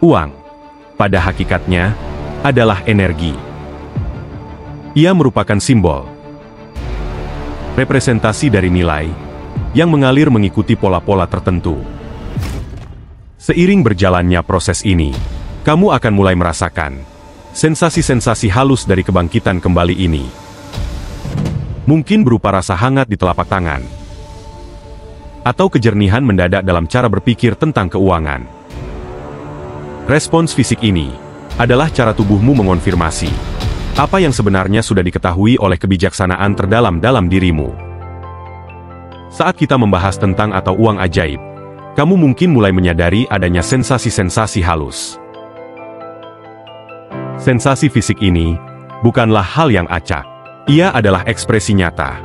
Uang, pada hakikatnya, adalah energi. Ia merupakan simbol, representasi dari nilai, yang mengalir mengikuti pola-pola tertentu. Seiring berjalannya proses ini, kamu akan mulai merasakan sensasi-sensasi halus dari kebangkitan kembali ini. Mungkin berupa rasa hangat di telapak tangan, atau kejernihan mendadak dalam cara berpikir tentang keuangan. Respons fisik ini adalah cara tubuhmu mengonfirmasi apa yang sebenarnya sudah diketahui oleh kebijaksanaan terdalam dalam dirimu. Saat kita membahas tentang atau uang ajaib, kamu mungkin mulai menyadari adanya sensasi-sensasi halus. Sensasi fisik ini bukanlah hal yang acak. Ia adalah ekspresi nyata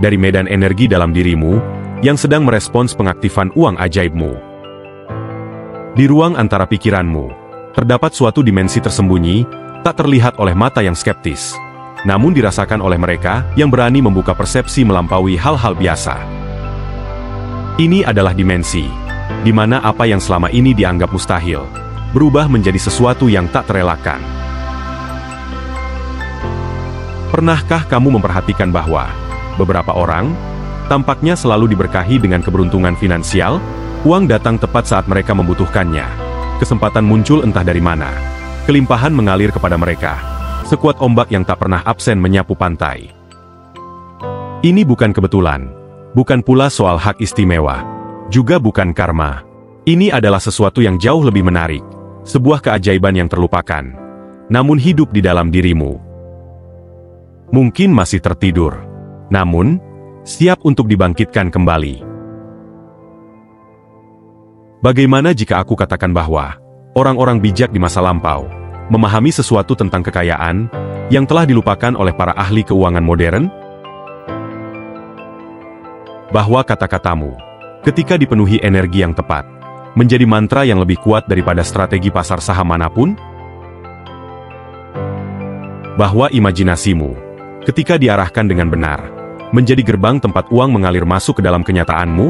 dari medan energi dalam dirimu yang sedang merespons pengaktifan uang ajaibmu. Di ruang antara pikiranmu, terdapat suatu dimensi tersembunyi, tak terlihat oleh mata yang skeptis, namun dirasakan oleh mereka yang berani membuka persepsi melampaui hal-hal biasa. Ini adalah dimensi di mana apa yang selama ini dianggap mustahil, berubah menjadi sesuatu yang tak terelakkan. Pernahkah kamu memperhatikan bahwa beberapa orang tampaknya selalu diberkahi dengan keberuntungan finansial? Uang datang tepat saat mereka membutuhkannya. Kesempatan muncul entah dari mana. Kelimpahan mengalir kepada mereka, sekuat ombak yang tak pernah absen menyapu pantai. Ini bukan kebetulan, bukan pula soal hak istimewa, juga bukan karma. Ini adalah sesuatu yang jauh lebih menarik, sebuah keajaiban yang terlupakan, namun hidup di dalam dirimu. Mungkin masih tertidur, namun siap untuk dibangkitkan kembali. Bagaimana jika aku katakan bahwa orang-orang bijak di masa lampau memahami sesuatu tentang kekayaan yang telah dilupakan oleh para ahli keuangan modern? Bahwa kata-katamu, ketika dipenuhi energi yang tepat, menjadi mantra yang lebih kuat daripada strategi pasar saham manapun? Bahwa imajinasimu, ketika diarahkan dengan benar, menjadi gerbang tempat uang mengalir masuk ke dalam kenyataanmu?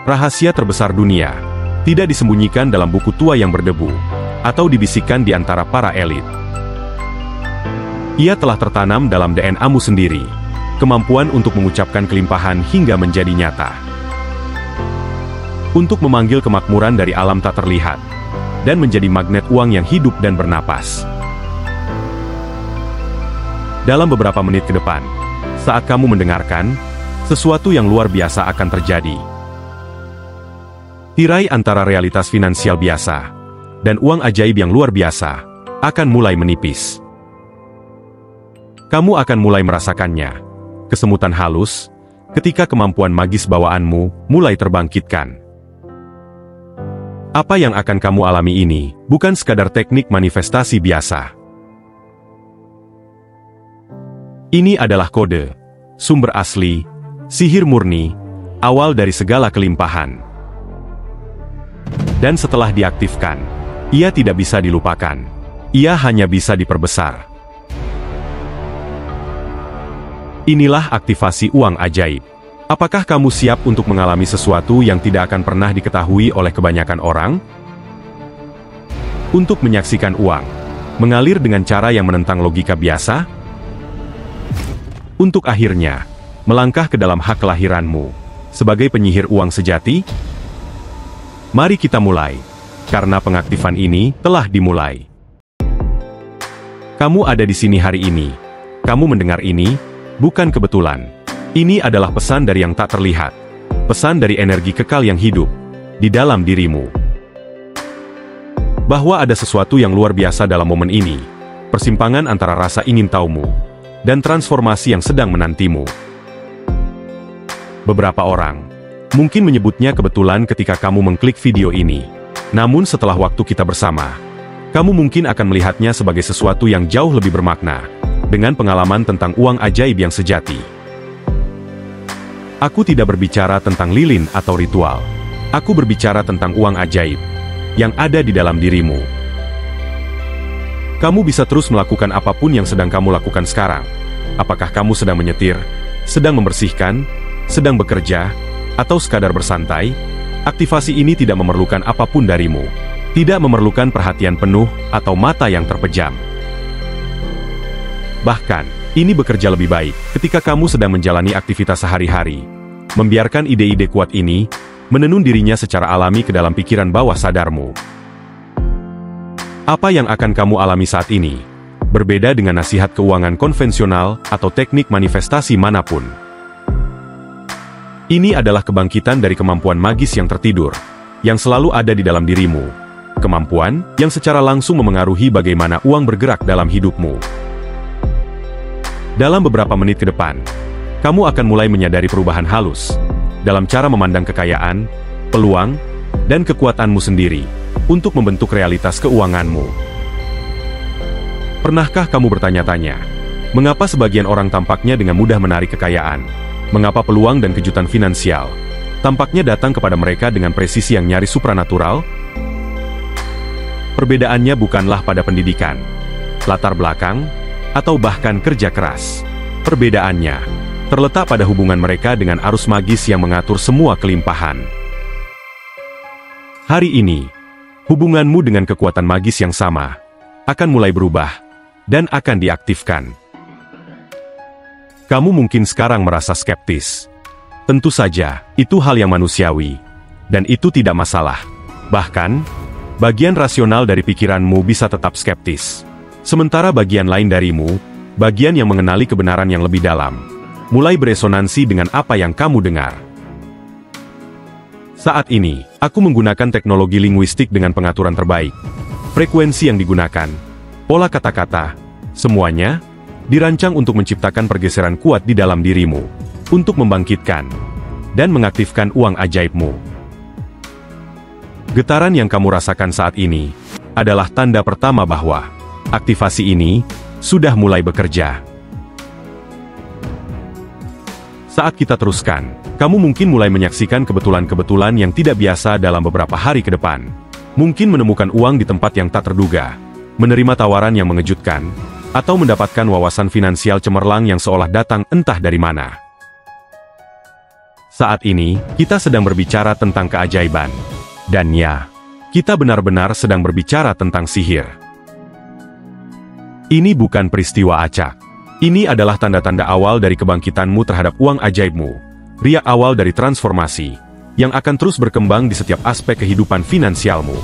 Rahasia terbesar dunia tidak disembunyikan dalam buku tua yang berdebu, atau dibisikkan di antara para elit. Ia telah tertanam dalam DNA-mu sendiri, kemampuan untuk mengucapkan kelimpahan hingga menjadi nyata. Untuk memanggil kemakmuran dari alam tak terlihat, dan menjadi magnet uang yang hidup dan bernapas. Dalam beberapa menit ke depan, saat kamu mendengarkan, sesuatu yang luar biasa akan terjadi. Tirai antara realitas finansial biasa dan uang ajaib yang luar biasa akan mulai menipis. Kamu akan mulai merasakannya, kesemutan halus, ketika kemampuan magis bawaanmu mulai terbangkitkan. Apa yang akan kamu alami ini bukan sekadar teknik manifestasi biasa. Ini adalah kode, sumber asli, sihir murni, awal dari segala kelimpahan. Dan setelah diaktifkan, ia tidak bisa dilupakan. Ia hanya bisa diperbesar. Inilah aktivasi uang ajaib. Apakah kamu siap untuk mengalami sesuatu yang tidak akan pernah diketahui oleh kebanyakan orang? Untuk menyaksikan uang mengalir dengan cara yang menentang logika biasa? Untuk akhirnya melangkah ke dalam hak kelahiranmu sebagai penyihir uang sejati? Mari kita mulai, karena pengaktifan ini telah dimulai. Kamu ada di sini hari ini. Kamu mendengar ini, bukan kebetulan. Ini adalah pesan dari yang tak terlihat. Pesan dari energi kekal yang hidup di dalam dirimu. Bahwa ada sesuatu yang luar biasa dalam momen ini. Persimpangan antara rasa ingin tahumu dan transformasi yang sedang menantimu. Beberapa orang mungkin menyebutnya kebetulan ketika kamu mengklik video ini. Namun setelah waktu kita bersama, kamu mungkin akan melihatnya sebagai sesuatu yang jauh lebih bermakna, dengan pengalaman tentang uang ajaib yang sejati. Aku tidak berbicara tentang lilin atau ritual. Aku berbicara tentang uang ajaib, yang ada di dalam dirimu. Kamu bisa terus melakukan apapun yang sedang kamu lakukan sekarang. Apakah kamu sedang menyetir, sedang membersihkan, sedang bekerja, atau sekadar bersantai, Aktivasi ini tidak memerlukan apapun darimu. Tidak memerlukan perhatian penuh atau mata yang terpejam. Bahkan, ini bekerja lebih baik ketika kamu sedang menjalani aktivitas sehari-hari. Membiarkan ide-ide kuat ini menenun dirinya secara alami ke dalam pikiran bawah sadarmu. Apa yang akan kamu alami saat ini berbeda dengan nasihat keuangan konvensional atau teknik manifestasi manapun. Ini adalah kebangkitan dari kemampuan magis yang tertidur, yang selalu ada di dalam dirimu. Kemampuan yang secara langsung memengaruhi bagaimana uang bergerak dalam hidupmu. Dalam beberapa menit ke depan, kamu akan mulai menyadari perubahan halus dalam cara memandang kekayaan, peluang, dan kekuatanmu sendiri untuk membentuk realitas keuanganmu. Pernahkah kamu bertanya-tanya, mengapa sebagian orang tampaknya dengan mudah menarik kekayaan? Mengapa peluang dan kejutan finansial tampaknya datang kepada mereka dengan presisi yang nyaris supranatural? Perbedaannya bukanlah pada pendidikan, latar belakang, atau bahkan kerja keras. Perbedaannya terletak pada hubungan mereka dengan arus magis yang mengatur semua kelimpahan. Hari ini, hubunganmu dengan kekuatan magis yang sama akan mulai berubah dan akan diaktifkan. Kamu mungkin sekarang merasa skeptis. Tentu saja, itu hal yang manusiawi, dan itu tidak masalah. Bahkan, bagian rasional dari pikiranmu bisa tetap skeptis. Sementara bagian lain darimu, bagian yang mengenali kebenaran yang lebih dalam, mulai beresonansi dengan apa yang kamu dengar. Saat ini, aku menggunakan teknologi linguistik dengan pengaturan terbaik. Frekuensi yang digunakan, pola kata-kata, semuanya dirancang untuk menciptakan pergeseran kuat di dalam dirimu, untuk membangkitkan dan mengaktifkan uang ajaibmu. Getaran yang kamu rasakan saat ini adalah tanda pertama bahwa aktivasi ini sudah mulai bekerja. Saat kita teruskan, kamu mungkin mulai menyaksikan kebetulan-kebetulan yang tidak biasa dalam beberapa hari ke depan. Mungkin menemukan uang di tempat yang tak terduga, menerima tawaran yang mengejutkan, atau mendapatkan wawasan finansial cemerlang yang seolah datang entah dari mana. Saat ini, kita sedang berbicara tentang keajaiban. Dan ya, kita benar-benar sedang berbicara tentang sihir. Ini bukan peristiwa acak. Ini adalah tanda-tanda awal dari kebangkitanmu terhadap uang ajaibmu. Riak awal dari transformasi, yang akan terus berkembang di setiap aspek kehidupan finansialmu.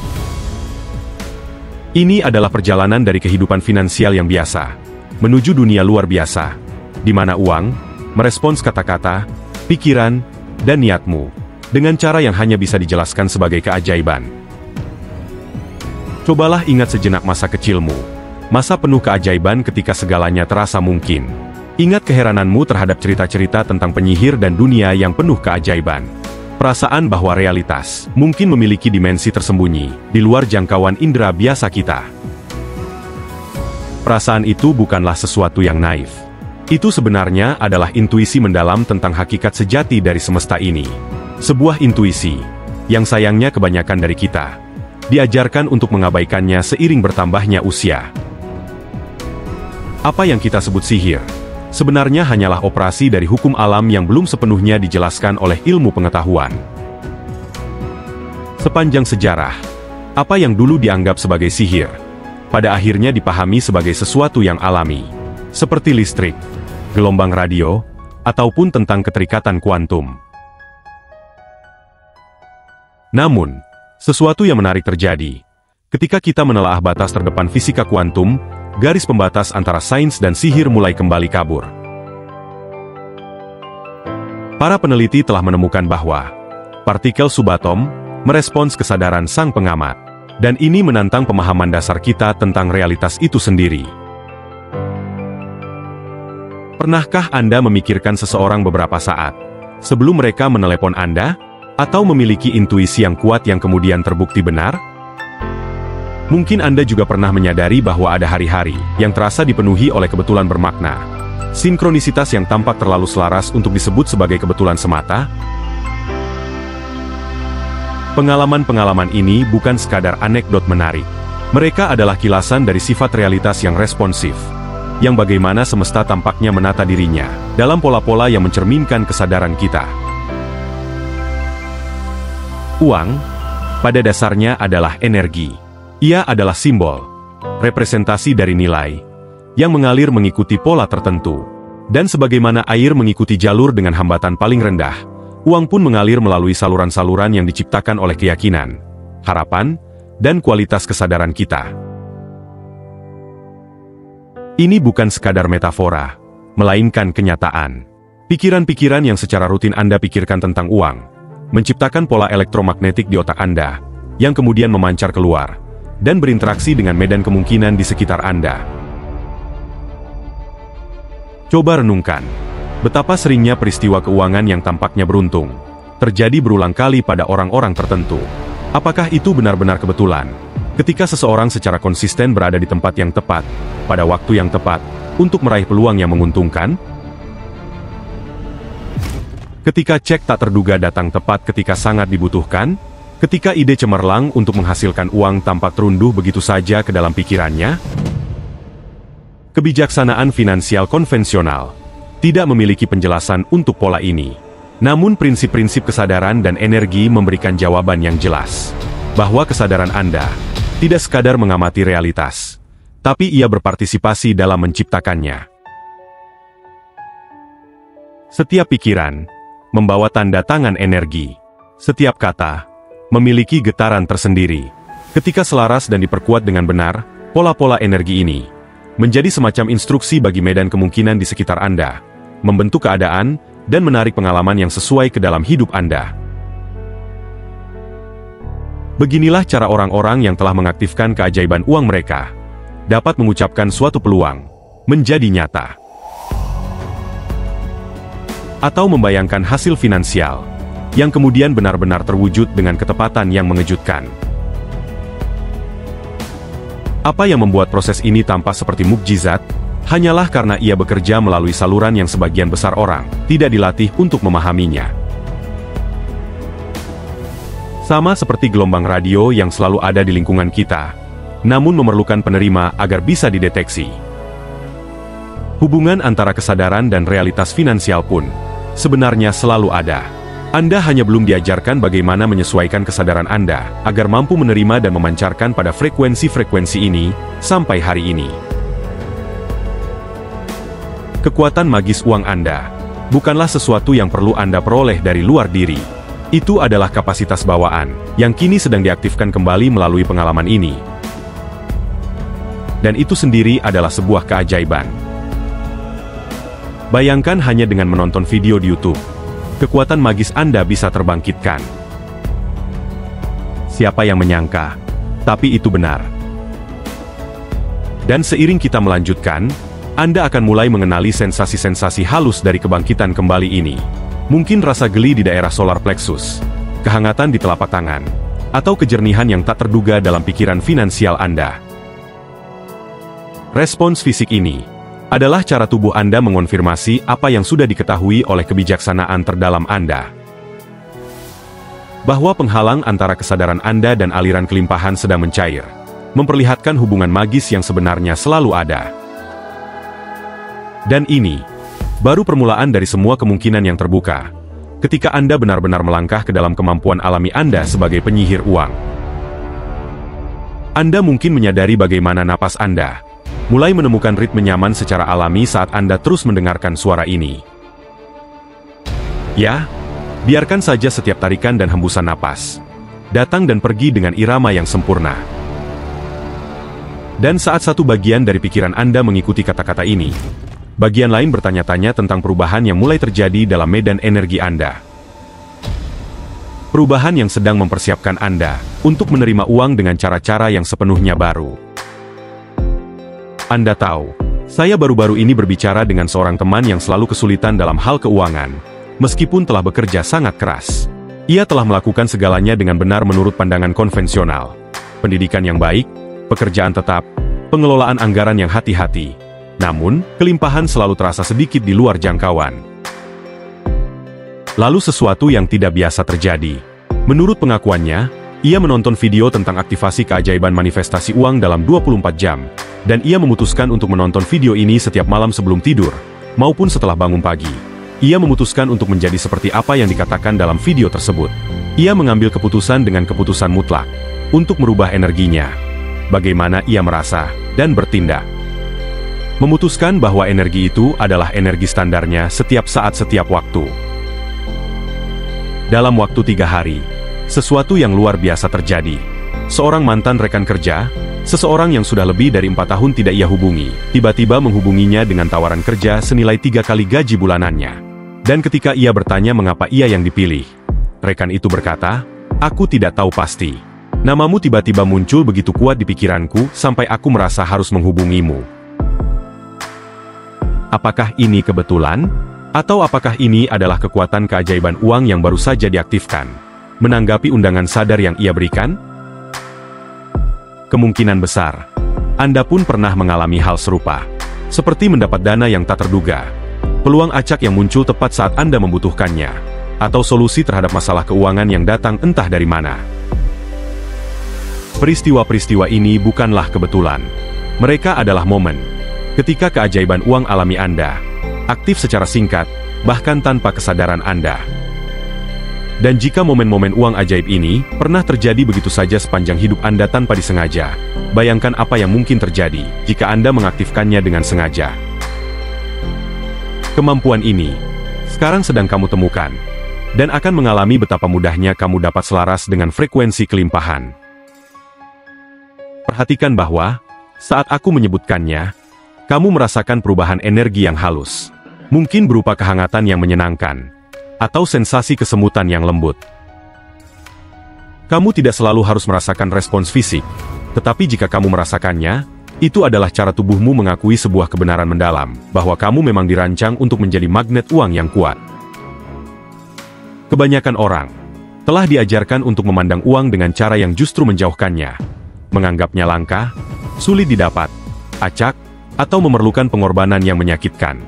Ini adalah perjalanan dari kehidupan finansial yang biasa, menuju dunia luar biasa, di mana uang merespons kata-kata, pikiran, dan niatmu, dengan cara yang hanya bisa dijelaskan sebagai keajaiban. Cobalah ingat sejenak masa kecilmu, masa penuh keajaiban ketika segalanya terasa mungkin. Ingat keherananmu terhadap cerita-cerita tentang penyihir dan dunia yang penuh keajaiban. Perasaan bahwa realitas mungkin memiliki dimensi tersembunyi di luar jangkauan indera biasa kita. Perasaan itu bukanlah sesuatu yang naif. Itu sebenarnya adalah intuisi mendalam tentang hakikat sejati dari semesta ini. Sebuah intuisi yang sayangnya kebanyakan dari kita diajarkan untuk mengabaikannya seiring bertambahnya usia. Apa yang kita sebut sihir sebenarnya hanyalah operasi dari hukum alam yang belum sepenuhnya dijelaskan oleh ilmu pengetahuan. Sepanjang sejarah, apa yang dulu dianggap sebagai sihir, pada akhirnya dipahami sebagai sesuatu yang alami, seperti listrik, gelombang radio, ataupun tentang keterikatan kuantum. Namun, sesuatu yang menarik terjadi ketika kita menelaah batas terdepan fisika kuantum. Garis pembatas antara sains dan sihir mulai kembali kabur. Para peneliti telah menemukan bahwa partikel subatom merespons kesadaran sang pengamat, dan ini menantang pemahaman dasar kita tentang realitas itu sendiri. Pernahkah Anda memikirkan seseorang beberapa saat sebelum mereka menelepon Anda, atau memiliki intuisi yang kuat yang kemudian terbukti benar? Mungkin Anda juga pernah menyadari bahwa ada hari-hari yang terasa dipenuhi oleh kebetulan bermakna. Sinkronisitas yang tampak terlalu selaras untuk disebut sebagai kebetulan semata. Pengalaman-pengalaman ini bukan sekadar anekdot menarik. Mereka adalah kilasan dari sifat realitas yang responsif, yang bagaimana semesta tampaknya menata dirinya dalam pola-pola yang mencerminkan kesadaran kita. Uang, pada dasarnya adalah energi. Ia adalah simbol, representasi dari nilai, yang mengalir mengikuti pola tertentu. Dan sebagaimana air mengikuti jalur dengan hambatan paling rendah, uang pun mengalir melalui saluran-saluran yang diciptakan oleh keyakinan, harapan, dan kualitas kesadaran kita. Ini bukan sekadar metafora, melainkan kenyataan. Pikiran-pikiran yang secara rutin Anda pikirkan tentang uang, menciptakan pola elektromagnetik di otak Anda, yang kemudian memancar keluar, dan berinteraksi dengan medan kemungkinan di sekitar Anda. Coba renungkan, betapa seringnya peristiwa keuangan yang tampaknya beruntung, terjadi berulang kali pada orang-orang tertentu. Apakah itu benar-benar kebetulan? Ketika seseorang secara konsisten berada di tempat yang tepat, pada waktu yang tepat, untuk meraih peluang yang menguntungkan? Ketika cek tak terduga datang tepat ketika sangat dibutuhkan? Ketika ide cemerlang untuk menghasilkan uang tampak terunduh begitu saja ke dalam pikirannya? Kebijaksanaan finansial konvensional tidak memiliki penjelasan untuk pola ini. Namun prinsip-prinsip kesadaran dan energi memberikan jawaban yang jelas, bahwa kesadaran Anda tidak sekadar mengamati realitas, tapi ia berpartisipasi dalam menciptakannya. Setiap pikiran membawa tanda tangan energi. Setiap kata memiliki getaran tersendiri. Ketika selaras dan diperkuat dengan benar, pola-pola energi ini menjadi semacam instruksi bagi medan kemungkinan di sekitar Anda, membentuk keadaan dan menarik pengalaman yang sesuai ke dalam hidup Anda. Beginilah cara orang-orang yang telah mengaktifkan keajaiban uang mereka dapat mengucapkan suatu peluang menjadi nyata, atau membayangkan hasil finansial yang kemudian benar-benar terwujud dengan ketepatan yang mengejutkan. Apa yang membuat proses ini tampak seperti mukjizat? Hanyalah karena ia bekerja melalui saluran yang sebagian besar orang tidak dilatih untuk memahaminya. Sama seperti gelombang radio yang selalu ada di lingkungan kita, namun memerlukan penerima agar bisa dideteksi. Hubungan antara kesadaran dan realitas finansial pun sebenarnya selalu ada. Anda hanya belum diajarkan bagaimana menyesuaikan kesadaran Anda agar mampu menerima dan memancarkan pada frekuensi-frekuensi ini sampai hari ini. Kekuatan magis uang Anda bukanlah sesuatu yang perlu Anda peroleh dari luar diri. Itu adalah kapasitas bawaan yang kini sedang diaktifkan kembali melalui pengalaman ini. Dan itu sendiri adalah sebuah keajaiban. Bayangkan hanya dengan menonton video di YouTube, kekuatan magis Anda bisa terbangkitkan. Siapa yang menyangka? Tapi itu benar. Dan seiring kita melanjutkan, Anda akan mulai mengenali sensasi-sensasi halus dari kebangkitan kembali ini. Mungkin rasa geli di daerah solar plexus, kehangatan di telapak tangan, atau kejernihan yang tak terduga dalam pikiran finansial Anda. Respons fisik ini adalah cara tubuh Anda mengonfirmasi apa yang sudah diketahui oleh kebijaksanaan terdalam Anda. Bahwa penghalang antara kesadaran Anda dan aliran kelimpahan sedang mencair, memperlihatkan hubungan magis yang sebenarnya selalu ada. Dan ini baru permulaan dari semua kemungkinan yang terbuka, ketika Anda benar-benar melangkah ke dalam kemampuan alami Anda sebagai penyihir uang. Anda mungkin menyadari bagaimana napas Anda mulai menemukan ritme nyaman secara alami saat Anda terus mendengarkan suara ini. Ya, biarkan saja setiap tarikan dan hembusan napas datang dan pergi dengan irama yang sempurna. Dan saat satu bagian dari pikiran Anda mengikuti kata-kata ini, bagian lain bertanya-tanya tentang perubahan yang mulai terjadi dalam medan energi Anda. Perubahan yang sedang mempersiapkan Anda untuk menerima uang dengan cara-cara yang sepenuhnya baru. Anda tahu, saya baru-baru ini berbicara dengan seorang teman yang selalu kesulitan dalam hal keuangan, meskipun telah bekerja sangat keras. Ia telah melakukan segalanya dengan benar menurut pandangan konvensional. Pendidikan yang baik, pekerjaan tetap, pengelolaan anggaran yang hati-hati. Namun, kelimpahan selalu terasa sedikit di luar jangkauan. Lalu sesuatu yang tidak biasa terjadi. Menurut pengakuannya, ia menonton video tentang aktivasi keajaiban manifestasi uang dalam 24 jam. Dan ia memutuskan untuk menonton video ini setiap malam sebelum tidur, maupun setelah bangun pagi. ia memutuskan untuk menjadi seperti apa yang dikatakan dalam video tersebut. Ia mengambil keputusan dengan keputusan mutlak untuk merubah energinya, bagaimana ia merasa, dan bertindak. Memutuskan bahwa energi itu adalah energi standarnya setiap saat setiap waktu. Dalam waktu 3 hari, sesuatu yang luar biasa terjadi. Seorang mantan rekan kerja, seseorang yang sudah lebih dari 4 tahun tidak ia hubungi, tiba-tiba menghubunginya dengan tawaran kerja senilai 3 kali gaji bulanannya. Dan ketika ia bertanya mengapa ia yang dipilih, rekan itu berkata, "Aku tidak tahu pasti. Namamu tiba-tiba muncul begitu kuat di pikiranku sampai aku merasa harus menghubungimu. Apakah ini kebetulan? Atau apakah ini adalah kekuatan keajaiban uang yang baru saja diaktifkan? Menanggapi undangan sadar yang ia berikan? Kemungkinan besar, Anda pun pernah mengalami hal serupa. Seperti mendapat dana yang tak terduga, peluang acak yang muncul tepat saat Anda membutuhkannya, atau solusi terhadap masalah keuangan yang datang entah dari mana. Peristiwa-peristiwa ini bukanlah kebetulan. Mereka adalah momen ketika keajaiban uang alami Anda aktif secara singkat, bahkan tanpa kesadaran Anda. Dan jika momen-momen uang ajaib ini pernah terjadi begitu saja sepanjang hidup Anda tanpa disengaja, bayangkan apa yang mungkin terjadi jika Anda mengaktifkannya dengan sengaja. Kemampuan ini sekarang sedang kamu temukan, dan akan mengalami betapa mudahnya kamu dapat selaras dengan frekuensi kelimpahan. Perhatikan bahwa, saat aku menyebutkannya, kamu merasakan perubahan energi yang halus. Mungkin berupa kehangatan yang menyenangkan, atau sensasi kesemutan yang lembut. Kamu tidak selalu harus merasakan respons fisik, tetapi jika kamu merasakannya, itu adalah cara tubuhmu mengakui sebuah kebenaran mendalam, bahwa kamu memang dirancang untuk menjadi magnet uang yang kuat. Kebanyakan orang telah diajarkan untuk memandang uang dengan cara yang justru menjauhkannya, menganggapnya langka, sulit didapat, acak, atau memerlukan pengorbanan yang menyakitkan.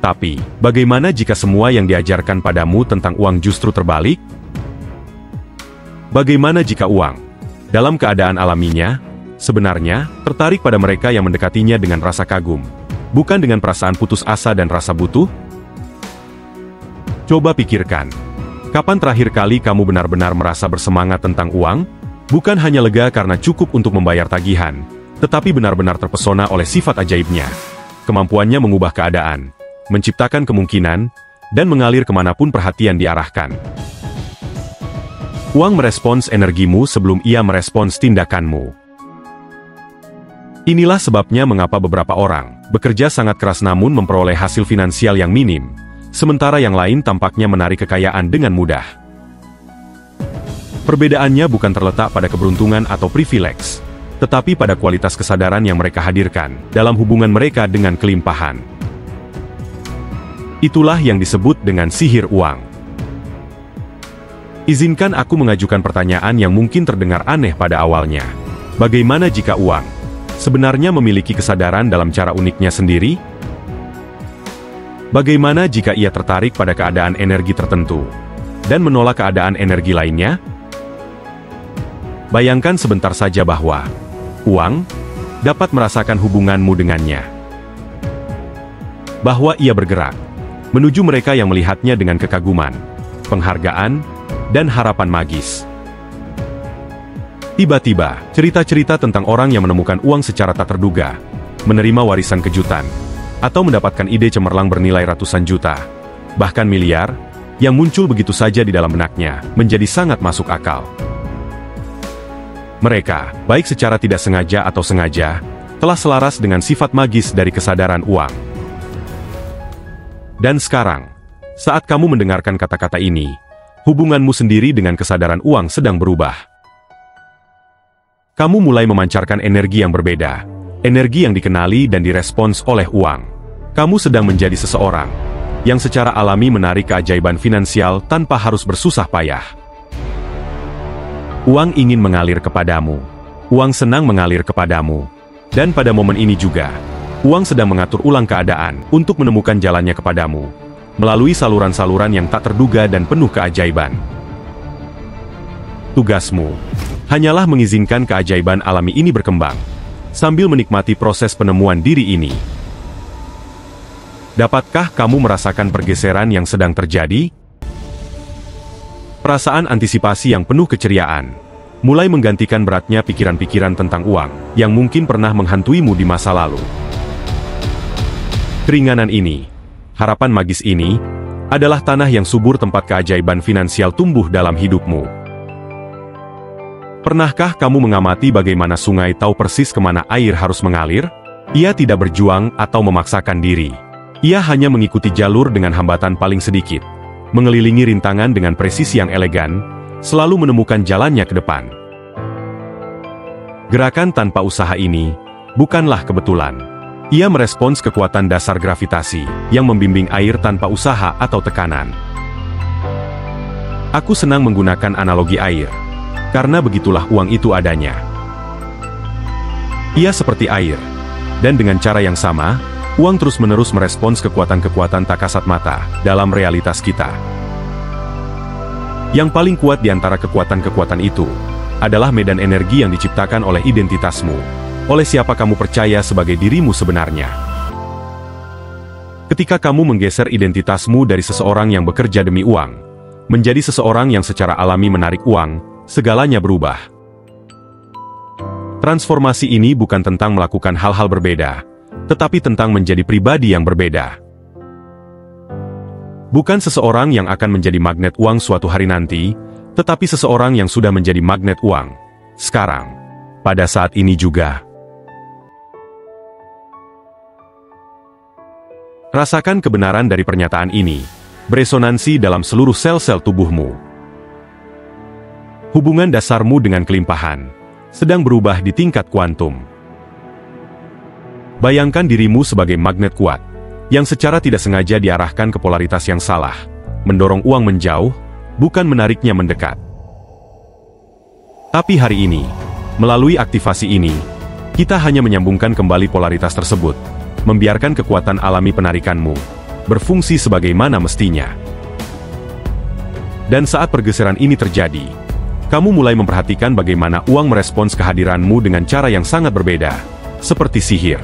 Tapi, bagaimana jika semua yang diajarkan padamu tentang uang justru terbalik? Bagaimana jika uang, dalam keadaan alaminya, sebenarnya tertarik pada mereka yang mendekatinya dengan rasa kagum, bukan dengan perasaan putus asa dan rasa butuh? Coba pikirkan, kapan terakhir kali kamu benar-benar merasa bersemangat tentang uang? Bukan hanya lega karena cukup untuk membayar tagihan, tetapi benar-benar terpesona oleh sifat ajaibnya. Kemampuannya mengubah keadaan, menciptakan kemungkinan, dan mengalir kemanapun perhatian diarahkan. Uang merespons energimu sebelum ia merespons tindakanmu. Inilah sebabnya mengapa beberapa orang bekerja sangat keras namun memperoleh hasil finansial yang minim, sementara yang lain tampaknya menarik kekayaan dengan mudah. Perbedaannya bukan terletak pada keberuntungan atau privilege, tetapi pada kualitas kesadaran yang mereka hadirkan dalam hubungan mereka dengan kelimpahan. Itulah yang disebut dengan sihir uang. Izinkan aku mengajukan pertanyaan yang mungkin terdengar aneh pada awalnya. Bagaimana jika uang sebenarnya memiliki kesadaran dalam cara uniknya sendiri? Bagaimana jika ia tertarik pada keadaan energi tertentu dan menolak keadaan energi lainnya? Bayangkan sebentar saja bahwa uang dapat merasakan hubunganmu dengannya. Bahwa ia bergerak menuju mereka yang melihatnya dengan kekaguman, penghargaan, dan harapan magis. Tiba-tiba, cerita-cerita tentang orang yang menemukan uang secara tak terduga, menerima warisan kejutan, atau mendapatkan ide cemerlang bernilai ratusan juta, bahkan miliar, yang muncul begitu saja di dalam benaknya, menjadi sangat masuk akal. Mereka, baik secara tidak sengaja atau sengaja, telah selaras dengan sifat magis dari kesadaran uang. Dan sekarang, saat kamu mendengarkan kata-kata ini, hubunganmu sendiri dengan kesadaran uang sedang berubah. Kamu mulai memancarkan energi yang berbeda, energi yang dikenali dan direspons oleh uang. Kamu sedang menjadi seseorang yang secara alami menarik keajaiban finansial tanpa harus bersusah payah. Uang ingin mengalir kepadamu. Uang senang mengalir kepadamu. Dan pada momen ini juga, uang sedang mengatur ulang keadaan untuk menemukan jalannya kepadamu, melalui saluran-saluran yang tak terduga dan penuh keajaiban. Tugasmu hanyalah mengizinkan keajaiban alami ini berkembang, sambil menikmati proses penemuan diri ini. Dapatkah kamu merasakan pergeseran yang sedang terjadi? Perasaan antisipasi yang penuh keceriaan mulai menggantikan beratnya pikiran-pikiran tentang uang yang mungkin pernah menghantuimu di masa lalu. Keringanan ini, harapan magis ini, adalah tanah yang subur tempat keajaiban finansial tumbuh dalam hidupmu. Pernahkah kamu mengamati bagaimana sungai tahu persis kemana air harus mengalir? Ia tidak berjuang atau memaksakan diri. Ia hanya mengikuti jalur dengan hambatan paling sedikit, mengelilingi rintangan dengan presisi yang elegan, selalu menemukan jalannya ke depan. Gerakan tanpa usaha ini bukanlah kebetulan. Ia merespons kekuatan dasar gravitasi yang membimbing air tanpa usaha atau tekanan. Aku senang menggunakan analogi air, karena begitulah uang itu adanya. Ia seperti air, dan dengan cara yang sama, uang terus-menerus merespons kekuatan-kekuatan tak kasat mata dalam realitas kita. Yang paling kuat di antara kekuatan-kekuatan itu adalah medan energi yang diciptakan oleh identitasmu, oleh siapa kamu percaya sebagai dirimu sebenarnya. Ketika kamu menggeser identitasmu dari seseorang yang bekerja demi uang, menjadi seseorang yang secara alami menarik uang, segalanya berubah. Transformasi ini bukan tentang melakukan hal-hal berbeda, tetapi tentang menjadi pribadi yang berbeda. Bukan seseorang yang akan menjadi magnet uang suatu hari nanti, tetapi seseorang yang sudah menjadi magnet uang sekarang, pada saat ini juga. Rasakan kebenaran dari pernyataan ini, beresonansi dalam seluruh sel-sel tubuhmu. Hubungan dasarmu dengan kelimpahan sedang berubah di tingkat kuantum. Bayangkan dirimu sebagai magnet kuat, yang secara tidak sengaja diarahkan ke polaritas yang salah, mendorong uang menjauh, bukan menariknya mendekat. Tapi hari ini, melalui aktivasi ini, kita hanya menyambungkan kembali polaritas tersebut, membiarkan kekuatan alami penarikanmu berfungsi sebagaimana mestinya. Dan saat pergeseran ini terjadi, kamu mulai memperhatikan bagaimana uang merespons kehadiranmu dengan cara yang sangat berbeda, seperti sihir.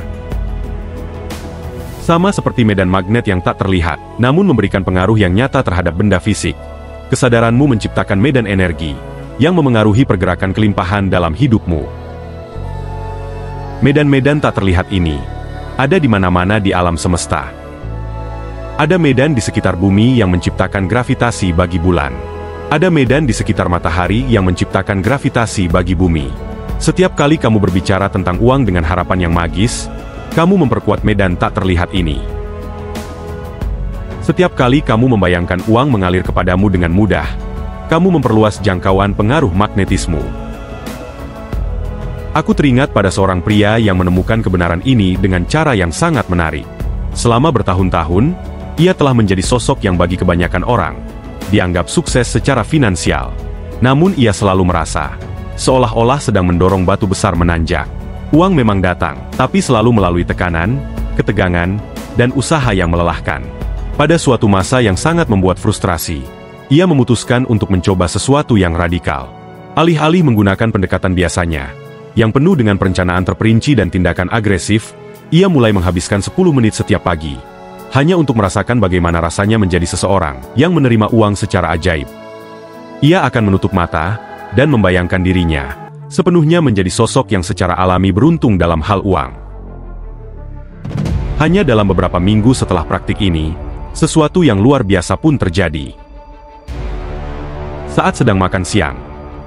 Sama seperti medan magnet yang tak terlihat, namun memberikan pengaruh yang nyata terhadap benda fisik. Kesadaranmu menciptakan medan energi yang memengaruhi pergerakan kelimpahan dalam hidupmu. Medan-medan tak terlihat ini ada di mana-mana di alam semesta. Ada medan di sekitar bumi yang menciptakan gravitasi bagi bulan. Ada medan di sekitar matahari yang menciptakan gravitasi bagi bumi. Setiap kali kamu berbicara tentang uang dengan harapan yang magis, kamu memperkuat medan tak terlihat ini. Setiap kali kamu membayangkan uang mengalir kepadamu dengan mudah, kamu memperluas jangkauan pengaruh magnetismu. Aku teringat pada seorang pria yang menemukan kebenaran ini dengan cara yang sangat menarik. Selama bertahun-tahun, ia telah menjadi sosok yang bagi kebanyakan orang dianggap sukses secara finansial. Namun ia selalu merasa seolah-olah sedang mendorong batu besar menanjak. Uang memang datang, tapi selalu melalui tekanan, ketegangan, dan usaha yang melelahkan. Pada suatu masa yang sangat membuat frustrasi, ia memutuskan untuk mencoba sesuatu yang radikal. Alih-alih menggunakan pendekatan biasanya, yang penuh dengan perencanaan terperinci dan tindakan agresif, ia mulai menghabiskan 10 menit setiap pagi, hanya untuk merasakan bagaimana rasanya menjadi seseorang yang menerima uang secara ajaib. Ia akan menutup mata, dan membayangkan dirinya sepenuhnya menjadi sosok yang secara alami beruntung dalam hal uang. Hanya dalam beberapa minggu setelah praktik ini, sesuatu yang luar biasa pun terjadi. Saat sedang makan siang,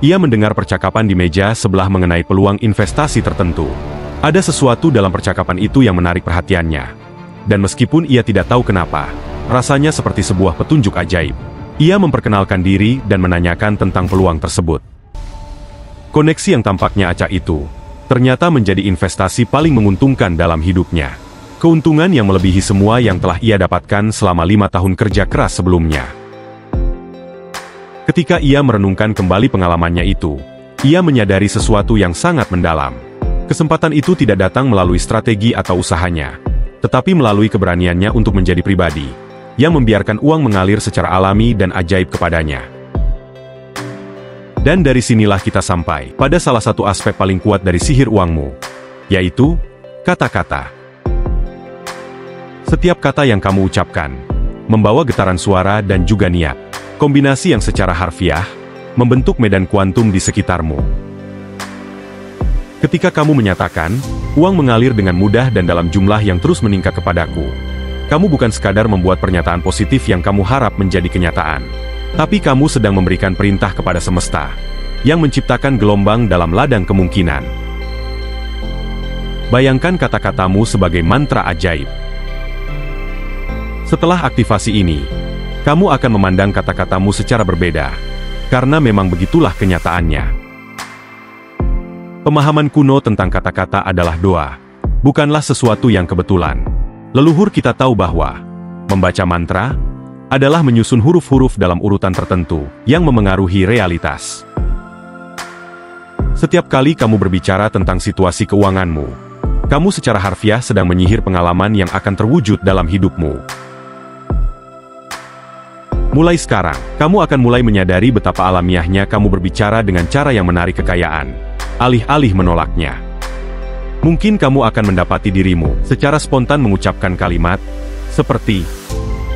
ia mendengar percakapan di meja sebelah mengenai peluang investasi tertentu. Ada sesuatu dalam percakapan itu yang menarik perhatiannya. Dan meskipun ia tidak tahu kenapa, rasanya seperti sebuah petunjuk ajaib. Ia memperkenalkan diri dan menanyakan tentang peluang tersebut. Koneksi yang tampaknya acak itu, ternyata menjadi investasi paling menguntungkan dalam hidupnya. Keuntungan yang melebihi semua yang telah ia dapatkan selama 5 tahun kerja keras sebelumnya. Ketika ia merenungkan kembali pengalamannya itu, ia menyadari sesuatu yang sangat mendalam. Kesempatan itu tidak datang melalui strategi atau usahanya, tetapi melalui keberaniannya untuk menjadi pribadi, yang membiarkan uang mengalir secara alami dan ajaib kepadanya. Dan dari sinilah kita sampai pada salah satu aspek paling kuat dari sihir uangmu, yaitu kata-kata. Setiap kata yang kamu ucapkan membawa getaran suara dan juga niat. Kombinasi yang secara harfiah membentuk medan kuantum di sekitarmu. Ketika kamu menyatakan, uang mengalir dengan mudah dan dalam jumlah yang terus meningkat kepadaku. Kamu bukan sekadar membuat pernyataan positif yang kamu harap menjadi kenyataan. Tapi kamu sedang memberikan perintah kepada semesta, yang menciptakan gelombang dalam ladang kemungkinan. Bayangkan kata-katamu sebagai mantra ajaib. Setelah aktivasi ini, kamu akan memandang kata-katamu secara berbeda, karena memang begitulah kenyataannya. Pemahaman kuno tentang kata-kata adalah doa, bukanlah sesuatu yang kebetulan. Leluhur kita tahu bahwa membaca mantra adalah menyusun huruf-huruf dalam urutan tertentu yang memengaruhi realitas. Setiap kali kamu berbicara tentang situasi keuanganmu, kamu secara harfiah sedang menyihir pengalaman yang akan terwujud dalam hidupmu. Mulai sekarang, kamu akan mulai menyadari betapa alamiahnya kamu berbicara dengan cara yang menarik kekayaan, alih-alih menolaknya. Mungkin kamu akan mendapati dirimu secara spontan mengucapkan kalimat seperti,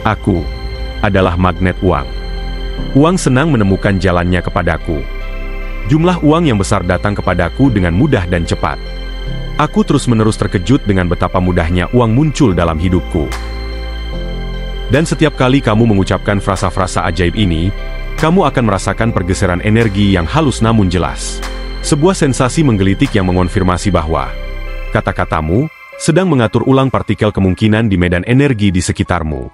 "Aku adalah magnet uang. Uang senang menemukan jalannya kepadaku. Jumlah uang yang besar datang kepadaku dengan mudah dan cepat. Aku terus-menerus terkejut dengan betapa mudahnya uang muncul dalam hidupku." Dan setiap kali kamu mengucapkan frasa-frasa ajaib ini, kamu akan merasakan pergeseran energi yang halus namun jelas. Sebuah sensasi menggelitik yang mengonfirmasi bahwa kata-katamu sedang mengatur ulang partikel kemungkinan di medan energi di sekitarmu.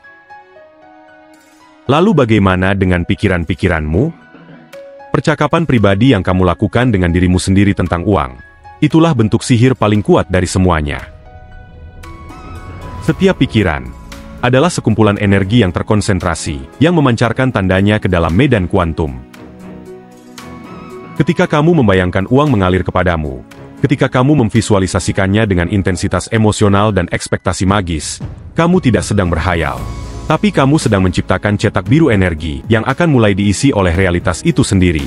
Lalu bagaimana dengan pikiran-pikiranmu? Percakapan pribadi yang kamu lakukan dengan dirimu sendiri tentang uang, itulah bentuk sihir paling kuat dari semuanya. Setiap pikiran adalah sekumpulan energi yang terkonsentrasi, yang memancarkan tandanya ke dalam medan kuantum. Ketika kamu membayangkan uang mengalir kepadamu, ketika kamu memvisualisasikannya dengan intensitas emosional dan ekspektasi magis, kamu tidak sedang berhayal. Tapi kamu sedang menciptakan cetak biru energi yang akan mulai diisi oleh realitas itu sendiri.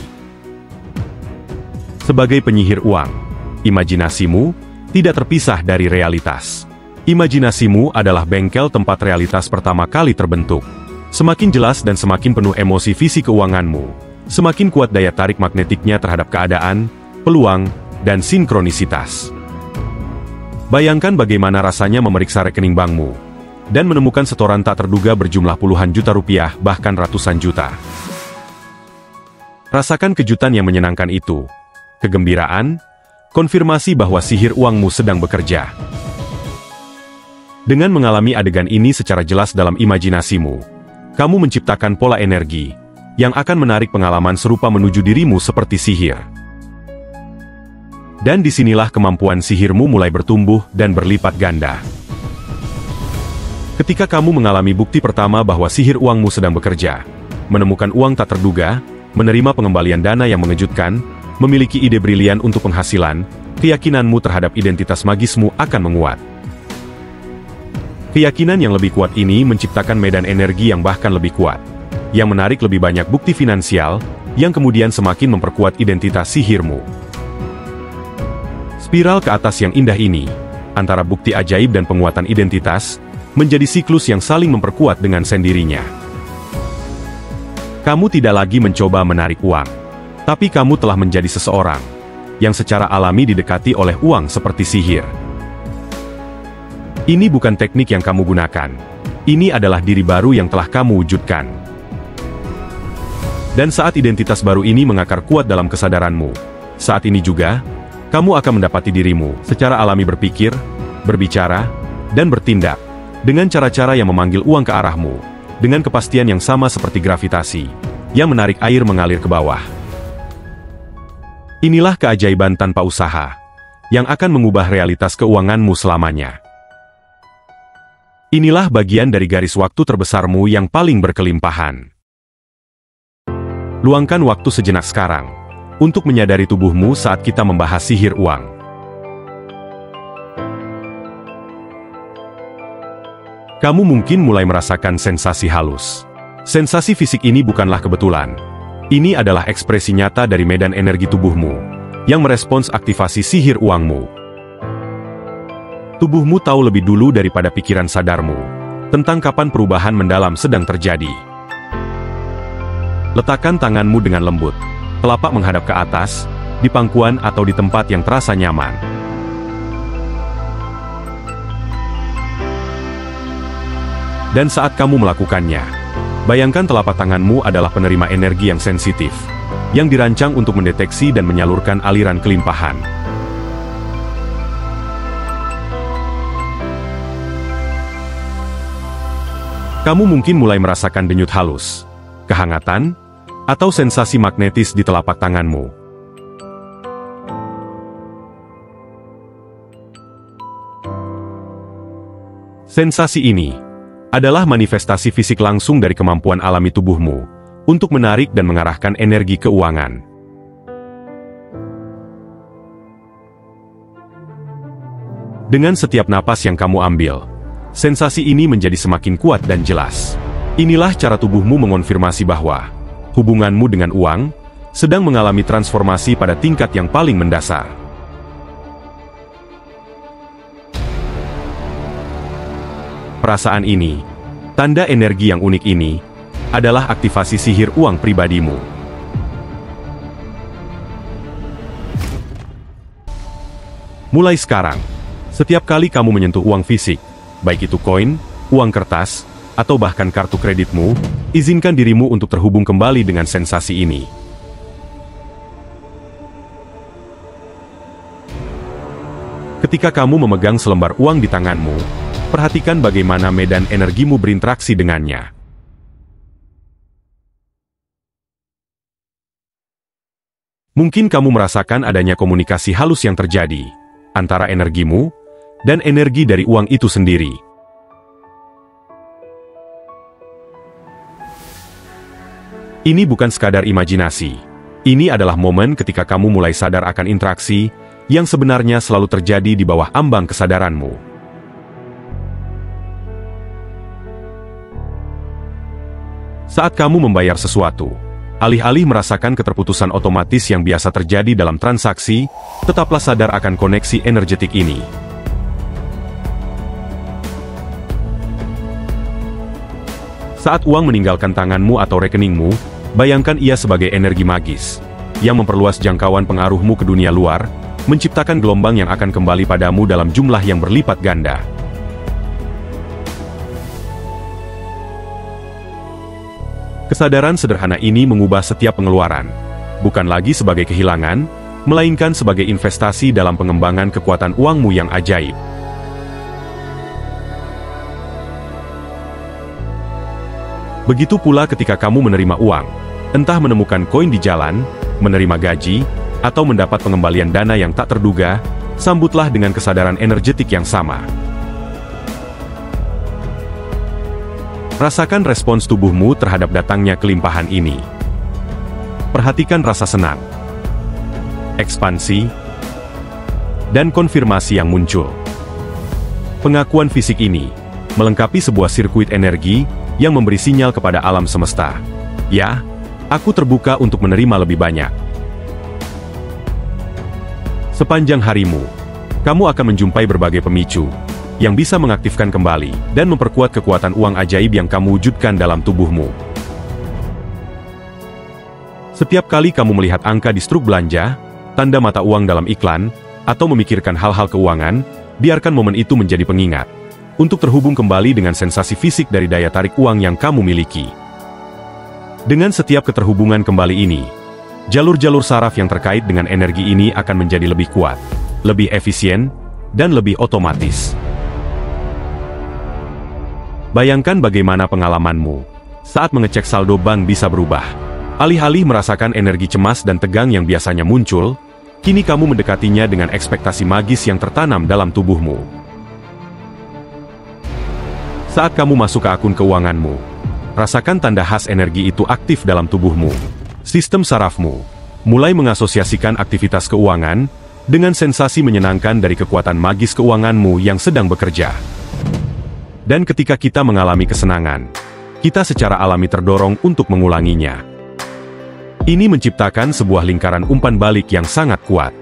Sebagai penyihir uang, imajinasimu tidak terpisah dari realitas. Imajinasimu adalah bengkel tempat realitas pertama kali terbentuk. Semakin jelas dan semakin penuh emosi visi keuanganmu, semakin kuat daya tarik magnetiknya terhadap keadaan, peluang, dan sinkronisitas. Bayangkan bagaimana rasanya memeriksa rekening bankmu, dan menemukan setoran tak terduga berjumlah puluhan juta rupiah, bahkan ratusan juta. Rasakan kejutan yang menyenangkan itu, kegembiraan, konfirmasi bahwa sihir uangmu sedang bekerja. Dengan mengalami adegan ini secara jelas dalam imajinasimu, kamu menciptakan pola energi yang akan menarik pengalaman serupa menuju dirimu seperti sihir. Dan disinilah kemampuan sihirmu mulai bertumbuh dan berlipat ganda. Ketika kamu mengalami bukti pertama bahwa sihir uangmu sedang bekerja, menemukan uang tak terduga, menerima pengembalian dana yang mengejutkan, memiliki ide brilian untuk penghasilan, keyakinanmu terhadap identitas magismu akan menguat. Keyakinan yang lebih kuat ini menciptakan medan energi yang bahkan lebih kuat, yang menarik lebih banyak bukti finansial, yang kemudian semakin memperkuat identitas sihirmu. Spiral ke atas yang indah ini, antara bukti ajaib dan penguatan identitas, menjadi siklus yang saling memperkuat dengan sendirinya. Kamu tidak lagi mencoba menarik uang, tapi kamu telah menjadi seseorang yang secara alami didekati oleh uang seperti sihir. Ini bukan teknik yang kamu gunakan. Ini adalah diri baru yang telah kamu wujudkan. Dan saat identitas baru ini mengakar kuat dalam kesadaranmu, saat ini juga, kamu akan mendapati dirimu secara alami berpikir, berbicara, dan bertindak, dengan cara-cara yang memanggil uang ke arahmu, dengan kepastian yang sama seperti gravitasi, yang menarik air mengalir ke bawah. Inilah keajaiban tanpa usaha, yang akan mengubah realitas keuanganmu selamanya. Inilah bagian dari garis waktu terbesarmu yang paling berkelimpahan. Luangkan waktu sejenak sekarang, untuk menyadari tubuhmu saat kita membahas sihir uang. Kamu mungkin mulai merasakan sensasi halus. Sensasi fisik ini bukanlah kebetulan. Ini adalah ekspresi nyata dari medan energi tubuhmu, yang merespons aktivasi sihir uangmu. Tubuhmu tahu lebih dulu daripada pikiran sadarmu, tentang kapan perubahan mendalam sedang terjadi. Letakkan tanganmu dengan lembut, telapak menghadap ke atas, di pangkuan atau di tempat yang terasa nyaman. Dan saat kamu melakukannya, bayangkan telapak tanganmu adalah penerima energi yang sensitif, yang dirancang untuk mendeteksi dan menyalurkan aliran kelimpahan. Kamu mungkin mulai merasakan denyut halus, kehangatan, atau sensasi magnetis di telapak tanganmu. Sensasi ini adalah manifestasi fisik langsung dari kemampuan alami tubuhmu untuk menarik dan mengarahkan energi keuangan. Dengan setiap napas yang kamu ambil, sensasi ini menjadi semakin kuat dan jelas. Inilah cara tubuhmu mengonfirmasi bahwa hubunganmu dengan uang sedang mengalami transformasi pada tingkat yang paling mendasar. Perasaan ini, tanda energi yang unik ini, adalah aktivasi sihir uang pribadimu. Mulai sekarang, setiap kali kamu menyentuh uang fisik, baik itu koin, uang kertas, atau bahkan kartu kreditmu, izinkan dirimu untuk terhubung kembali dengan sensasi ini. Ketika kamu memegang selembar uang di tanganmu, perhatikan bagaimana medan energimu berinteraksi dengannya. Mungkin kamu merasakan adanya komunikasi halus yang terjadi antara energimu dan energi dari uang itu sendiri. Ini bukan sekadar imajinasi. Ini adalah momen ketika kamu mulai sadar akan interaksi yang sebenarnya selalu terjadi di bawah ambang kesadaranmu. Saat kamu membayar sesuatu, alih-alih merasakan keterputusan otomatis yang biasa terjadi dalam transaksi, tetaplah sadar akan koneksi energetik ini. Saat uang meninggalkan tanganmu atau rekeningmu, bayangkan ia sebagai energi magis, yang memperluas jangkauan pengaruhmu ke dunia luar, menciptakan gelombang yang akan kembali padamu dalam jumlah yang berlipat ganda. Kesadaran sederhana ini mengubah setiap pengeluaran, bukan lagi sebagai kehilangan, melainkan sebagai investasi dalam pengembangan kekuatan uangmu yang ajaib. Begitu pula ketika kamu menerima uang, entah menemukan koin di jalan, menerima gaji, atau mendapat pengembalian dana yang tak terduga, sambutlah dengan kesadaran energetik yang sama. Rasakan respons tubuhmu terhadap datangnya kelimpahan ini. Perhatikan rasa senang, ekspansi, dan konfirmasi yang muncul. Pengakuan fisik ini melengkapi sebuah sirkuit energi yang memberi sinyal kepada alam semesta. Ya, aku terbuka untuk menerima lebih banyak. Sepanjang harimu, kamu akan menjumpai berbagai pemicu yang bisa mengaktifkan kembali dan memperkuat kekuatan uang ajaib yang kamu wujudkan dalam tubuhmu. Setiap kali kamu melihat angka di struk belanja, tanda mata uang dalam iklan, atau memikirkan hal-hal keuangan, biarkan momen itu menjadi pengingat untuk terhubung kembali dengan sensasi fisik dari daya tarik uang yang kamu miliki. Dengan setiap keterhubungan kembali ini, jalur-jalur saraf yang terkait dengan energi ini akan menjadi lebih kuat, lebih efisien, dan lebih otomatis. Bayangkan bagaimana pengalamanmu saat mengecek saldo bank bisa berubah. Alih-alih merasakan energi cemas dan tegang yang biasanya muncul, kini kamu mendekatinya dengan ekspektasi magis yang tertanam dalam tubuhmu. Saat kamu masuk ke akun keuanganmu, rasakan tanda khas energi itu aktif dalam tubuhmu. Sistem sarafmu mulai mengasosiasikan aktivitas keuangan dengan sensasi menyenangkan dari kekuatan magis keuanganmu yang sedang bekerja. Dan ketika kita mengalami kesenangan, kita secara alami terdorong untuk mengulanginya. Ini menciptakan sebuah lingkaran umpan balik yang sangat kuat.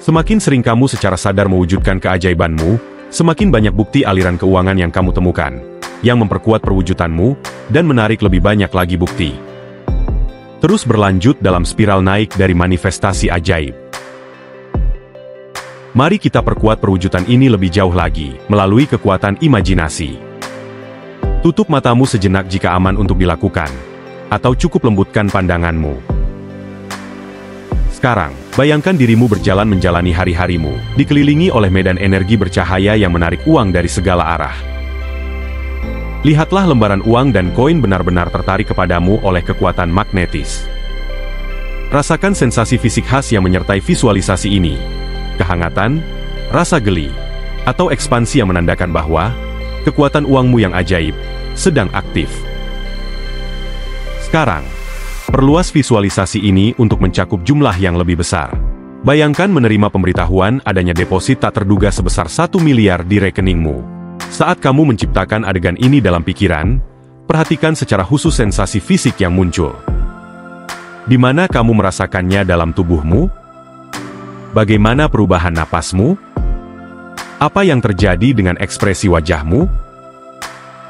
Semakin sering kamu secara sadar mewujudkan keajaibanmu, Semakin banyak bukti aliran keuangan yang kamu temukan, yang memperkuat perwujudanmu, dan menarik lebih banyak lagi bukti. Terus berlanjut dalam spiral naik dari manifestasi ajaib. Mari kita perkuat perwujudan ini lebih jauh lagi, melalui kekuatan imajinasi. Tutup matamu sejenak jika aman untuk dilakukan, atau cukup lembutkan pandanganmu. Sekarang, bayangkan dirimu berjalan menjalani hari-harimu, dikelilingi oleh medan energi bercahaya yang menarik uang dari segala arah. Lihatlah lembaran uang dan koin benar-benar tertarik kepadamu oleh kekuatan magnetis. Rasakan sensasi fisik khas yang menyertai visualisasi ini. Kehangatan, rasa geli, atau ekspansi yang menandakan bahwa kekuatan uangmu yang ajaib sedang aktif. Sekarang, perluas visualisasi ini untuk mencakup jumlah yang lebih besar. Bayangkan menerima pemberitahuan adanya deposit tak terduga sebesar 1 miliar di rekeningmu. Saat kamu menciptakan adegan ini dalam pikiran, perhatikan secara khusus sensasi fisik yang muncul. Di mana kamu merasakannya dalam tubuhmu? Bagaimana perubahan napasmu? Apa yang terjadi dengan ekspresi wajahmu?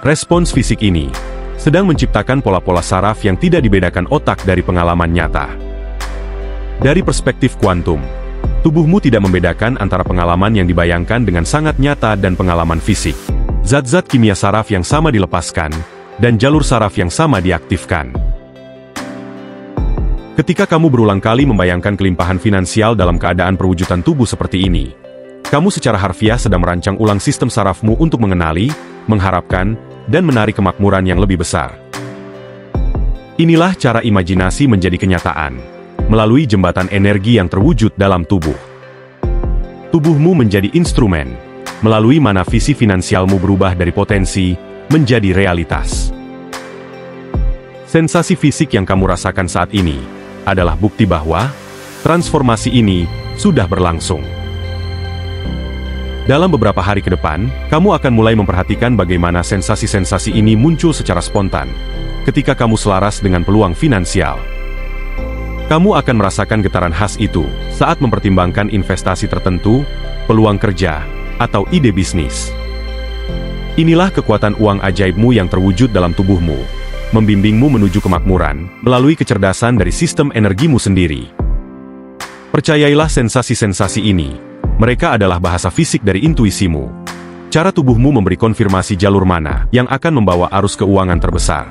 Respons fisik ini sedang menciptakan pola-pola saraf yang tidak dibedakan otak dari pengalaman nyata. Dari perspektif kuantum, tubuhmu tidak membedakan antara pengalaman yang dibayangkan dengan sangat nyata dan pengalaman fisik. Zat-zat kimia saraf yang sama dilepaskan, dan jalur saraf yang sama diaktifkan. Ketika kamu berulang kali membayangkan kelimpahan finansial dalam keadaan perwujudan tubuh seperti ini, kamu secara harfiah sedang merancang ulang sistem sarafmu untuk mengenali, mengharapkan, dan menarik kemakmuran yang lebih besar. Inilah cara imajinasi menjadi kenyataan, melalui jembatan energi yang terwujud dalam tubuh. Tubuhmu menjadi instrumen, melalui mana visi finansialmu berubah dari potensi menjadi realitas. Sensasi fisik yang kamu rasakan saat ini adalah bukti bahwa transformasi ini sudah berlangsung. Dalam beberapa hari ke depan, kamu akan mulai memperhatikan bagaimana sensasi-sensasi ini muncul secara spontan ketika kamu selaras dengan peluang finansial. Kamu akan merasakan getaran khas itu saat mempertimbangkan investasi tertentu, peluang kerja, atau ide bisnis. Inilah kekuatan uang ajaibmu yang terwujud dalam tubuhmu, membimbingmu menuju kemakmuran melalui kecerdasan dari sistem energimu sendiri. Percayailah sensasi-sensasi ini. Mereka adalah bahasa fisik dari intuisimu. Cara tubuhmu memberi konfirmasi jalur mana yang akan membawa arus keuangan terbesar.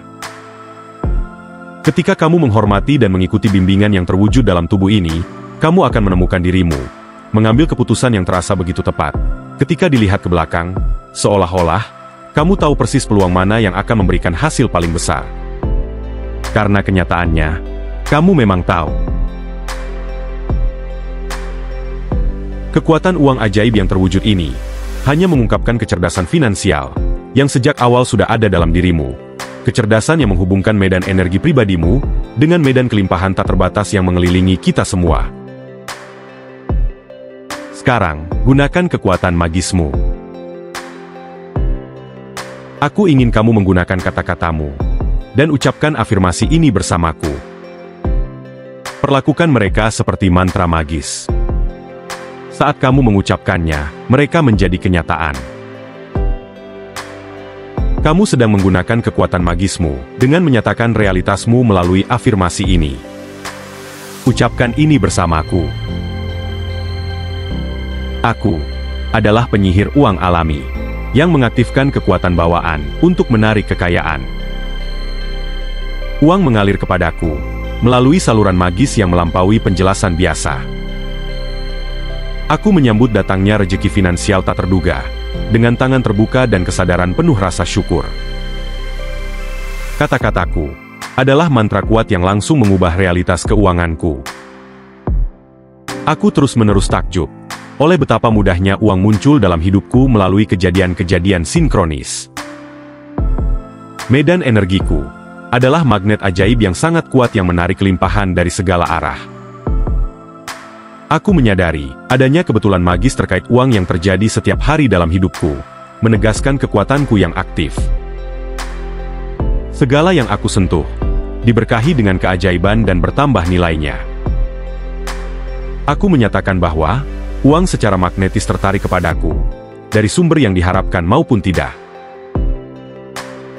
Ketika kamu menghormati dan mengikuti bimbingan yang terwujud dalam tubuh ini, kamu akan menemukan dirimu mengambil keputusan yang terasa begitu tepat. Ketika dilihat ke belakang, seolah-olah kamu tahu persis peluang mana yang akan memberikan hasil paling besar. Karena kenyataannya, kamu memang tahu. Kekuatan uang ajaib yang terwujud ini hanya mengungkapkan kecerdasan finansial yang sejak awal sudah ada dalam dirimu. Kecerdasan yang menghubungkan medan energi pribadimu dengan medan kelimpahan tak terbatas yang mengelilingi kita semua. Sekarang, gunakan kekuatan magismu. Aku ingin kamu menggunakan kata-katamu dan ucapkan afirmasi ini bersamaku. Perlakukan mereka seperti mantra magis. Saat kamu mengucapkannya, mereka menjadi kenyataan. Kamu sedang menggunakan kekuatan magismu dengan menyatakan realitasmu melalui afirmasi ini. Ucapkan ini bersamaku. Aku adalah penyihir uang alami yang mengaktifkan kekuatan bawaan untuk menarik kekayaan. Uang mengalir kepadaku melalui saluran magis yang melampaui penjelasan biasa. Aku menyambut datangnya rejeki finansial tak terduga, dengan tangan terbuka dan kesadaran penuh rasa syukur. Kata-kataku adalah mantra kuat yang langsung mengubah realitas keuanganku. Aku terus-menerus takjub oleh betapa mudahnya uang muncul dalam hidupku melalui kejadian-kejadian sinkronis. Medan energiku adalah magnet ajaib yang sangat kuat yang menarik kelimpahan dari segala arah. Aku menyadari adanya kebetulan magis terkait uang yang terjadi setiap hari dalam hidupku, menegaskan kekuatanku yang aktif. Segala yang aku sentuh diberkahi dengan keajaiban dan bertambah nilainya. Aku menyatakan bahwa uang secara magnetis tertarik kepadaku, dari sumber yang diharapkan maupun tidak.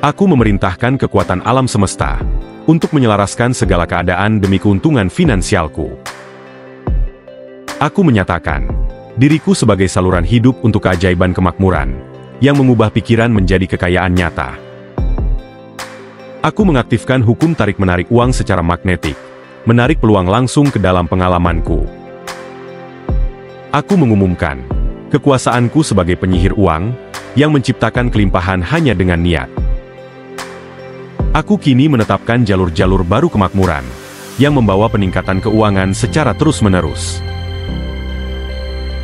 Aku memerintahkan kekuatan alam semesta untuk menyelaraskan segala keadaan demi keuntungan finansialku. Aku menyatakan diriku sebagai saluran hidup untuk keajaiban kemakmuran yang mengubah pikiran menjadi kekayaan nyata. Aku mengaktifkan hukum tarik-menarik uang secara magnetik, menarik peluang langsung ke dalam pengalamanku. Aku mengumumkan kekuasaanku sebagai penyihir uang yang menciptakan kelimpahan hanya dengan niat. Aku kini menetapkan jalur-jalur baru kemakmuran yang membawa peningkatan keuangan secara terus-menerus.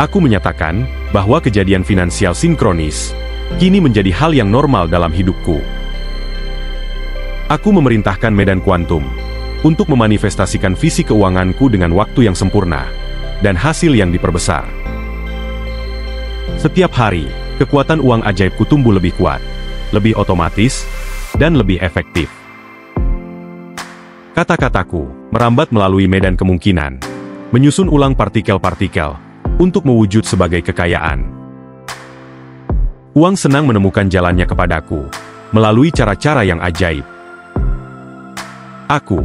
Aku menyatakan bahwa kejadian finansial sinkronis kini menjadi hal yang normal dalam hidupku. Aku memerintahkan medan kuantum untuk memanifestasikan visi keuanganku dengan waktu yang sempurna dan hasil yang diperbesar. Setiap hari, kekuatan uang ajaibku tumbuh lebih kuat, lebih otomatis, dan lebih efektif. Kata-kataku merambat melalui medan kemungkinan, menyusun ulang partikel-partikel untuk mewujud sebagai kekayaan. Uang senang menemukan jalannya kepadaku melalui cara-cara yang ajaib. Aku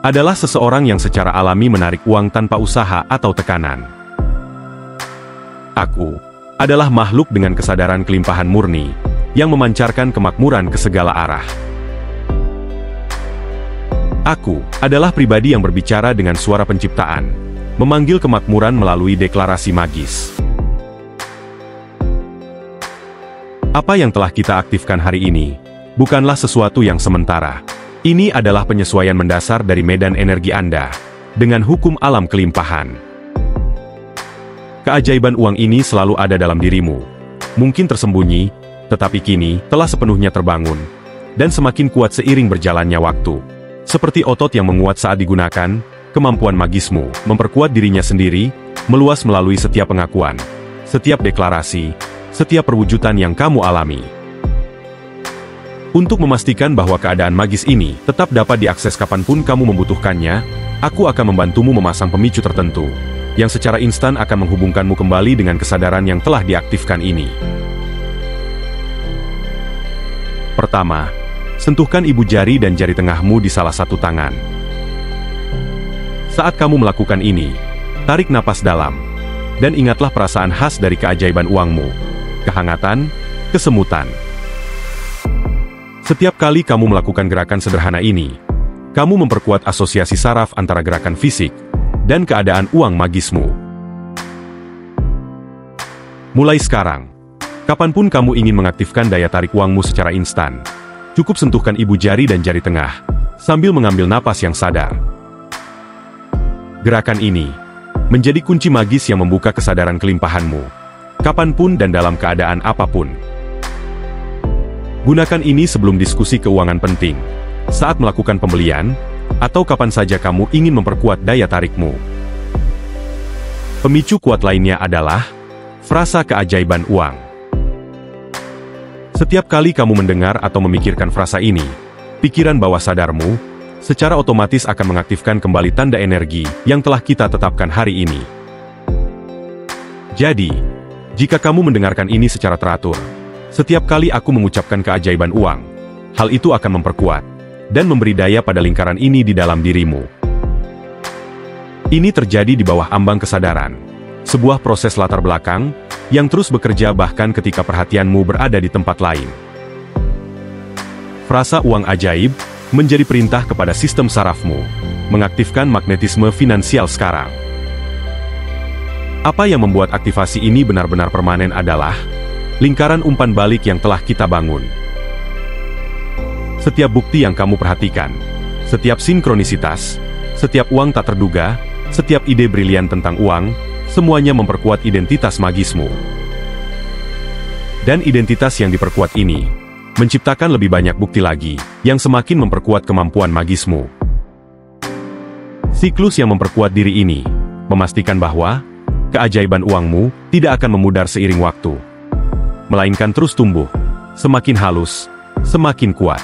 adalah seseorang yang secara alami menarik uang tanpa usaha atau tekanan. Aku adalah makhluk dengan kesadaran kelimpahan murni yang memancarkan kemakmuran ke segala arah. Aku adalah pribadi yang berbicara dengan suara penciptaan, memanggil kemakmuran melalui deklarasi magis. Apa yang telah kita aktifkan hari ini bukanlah sesuatu yang sementara. Ini adalah penyesuaian mendasar dari medan energi Anda dengan hukum alam kelimpahan. Keajaiban uang ini selalu ada dalam dirimu. Mungkin tersembunyi, tetapi kini telah sepenuhnya terbangun dan semakin kuat seiring berjalannya waktu. Seperti otot yang menguat saat digunakan, kemampuan magismu memperkuat dirinya sendiri, meluas melalui setiap pengakuan, setiap deklarasi, setiap perwujudan yang kamu alami. Untuk memastikan bahwa keadaan magis ini tetap dapat diakses kapanpun kamu membutuhkannya, aku akan membantumu memasang pemicu tertentu, yang secara instan akan menghubungkanmu kembali dengan kesadaran yang telah diaktifkan ini. Pertama, sentuhkan ibu jari dan jari tengahmu di salah satu tangan. Saat kamu melakukan ini, tarik napas dalam, dan ingatlah perasaan khas dari keajaiban uangmu, kehangatan, kesemutan. Setiap kali kamu melakukan gerakan sederhana ini, kamu memperkuat asosiasi saraf antara gerakan fisik dan keadaan uang magismu. Mulai sekarang, kapanpun kamu ingin mengaktifkan daya tarik uangmu secara instan, cukup sentuhkan ibu jari dan jari tengah, sambil mengambil napas yang sadar. Gerakan ini menjadi kunci magis yang membuka kesadaran kelimpahanmu, kapanpun dan dalam keadaan apapun. Gunakan ini sebelum diskusi keuangan penting, saat melakukan pembelian, atau kapan saja kamu ingin memperkuat daya tarikmu. Pemicu kuat lainnya adalah frasa keajaiban uang. Setiap kali kamu mendengar atau memikirkan frasa ini, pikiran bawah sadarmu secara otomatis akan mengaktifkan kembali tanda energi yang telah kita tetapkan hari ini. Jadi, jika kamu mendengarkan ini secara teratur, setiap kali aku mengucapkan keajaiban uang, hal itu akan memperkuat dan memberi daya pada lingkaran ini di dalam dirimu. Ini terjadi di bawah ambang kesadaran, sebuah proses latar belakang yang terus bekerja bahkan ketika perhatianmu berada di tempat lain. Frasa uang ajaib menjadi perintah kepada sistem sarafmu, mengaktifkan magnetisme finansial sekarang. Apa yang membuat aktivasi ini benar-benar permanen adalah lingkaran umpan balik yang telah kita bangun. Setiap bukti yang kamu perhatikan, setiap sinkronisitas, setiap uang tak terduga, setiap ide brilian tentang uang, semuanya memperkuat identitas magismu. Dan identitas yang diperkuat ini menciptakan lebih banyak bukti lagi yang semakin memperkuat kemampuan magismu. Siklus yang memperkuat diri ini memastikan bahwa keajaiban uangmu tidak akan memudar seiring waktu, melainkan terus tumbuh, semakin halus, semakin kuat.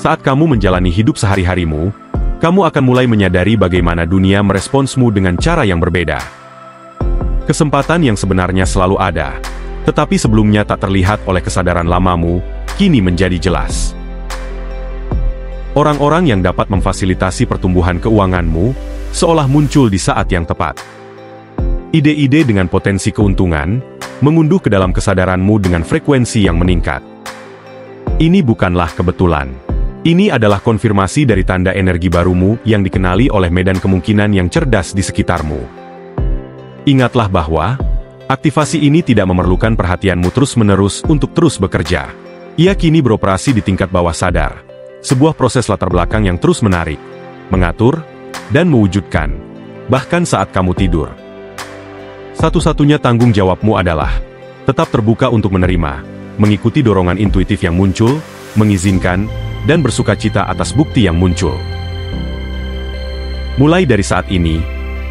Saat kamu menjalani hidup sehari-harimu, kamu akan mulai menyadari bagaimana dunia meresponsmu dengan cara yang berbeda. Kesempatan yang sebenarnya selalu ada, tetapi sebelumnya tak terlihat oleh kesadaran lamamu, kini menjadi jelas. Orang-orang yang dapat memfasilitasi pertumbuhan keuanganmu, seolah muncul di saat yang tepat. Ide-ide dengan potensi keuntungan, mengunduh ke dalam kesadaranmu dengan frekuensi yang meningkat. Ini bukanlah kebetulan. Ini adalah konfirmasi dari tanda energi barumu yang dikenali oleh medan kemungkinan yang cerdas di sekitarmu. Ingatlah bahwa, aktivasi ini tidak memerlukan perhatianmu terus-menerus untuk terus bekerja. Ia kini beroperasi di tingkat bawah sadar. Sebuah proses latar belakang yang terus menarik, mengatur, dan mewujudkan, bahkan saat kamu tidur. Satu-satunya tanggung jawabmu adalah tetap terbuka untuk menerima, mengikuti dorongan intuitif yang muncul, mengizinkan, dan bersukacita atas bukti yang muncul. Mulai dari saat ini,